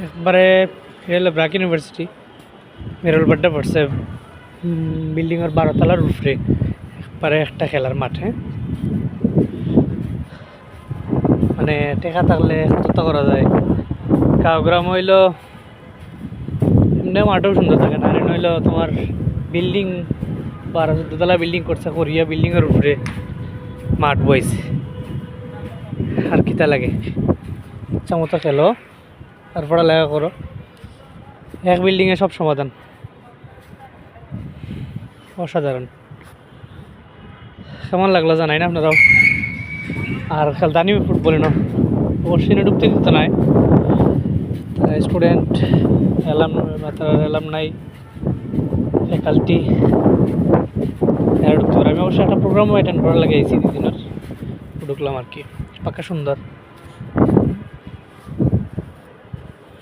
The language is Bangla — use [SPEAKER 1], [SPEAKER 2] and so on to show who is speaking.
[SPEAKER 1] একবারে এটা ব্রাক ইউনিভার্সিটি মেরুল বাড্ডা পড়ছে বিল্ডিংয়ের 12 তলার উপরে একবারে একটা খেলার মাঠ। হ্যাঁ, মানে টেকা থাকলে কত করা যায়। কাউগ্রাম হইল এমনি মাঠও সুন্দর থাকে না, নইল তোমার বিল্ডিং 12-14 তলা বিল্ডিং করছে, করিয়া বিল্ডিংয়ের উপরে মাঠ বইছে। আর কিতা লাগে, ইচ্ছা মতো খেলো আর পড়ালেখা করো, এক বিল্ডিংয়ে সব সমাধান। অসাধারণ। কেমন লাগলো জানাই না আপনারাও। আর খেলতানি ফুটবলে না অবশ্যই ঢুকতে দিত নাই স্টুডেন্ট এলাম নাই ফ্যাকাল্টি এরা ঢুকতে পারে। আমি অবশ্যই একটা প্রোগ্রামও অ্যাটেন্ড করার লাগে এই দিনের ঢুকলাম আর কি। পাক্কা সুন্দর।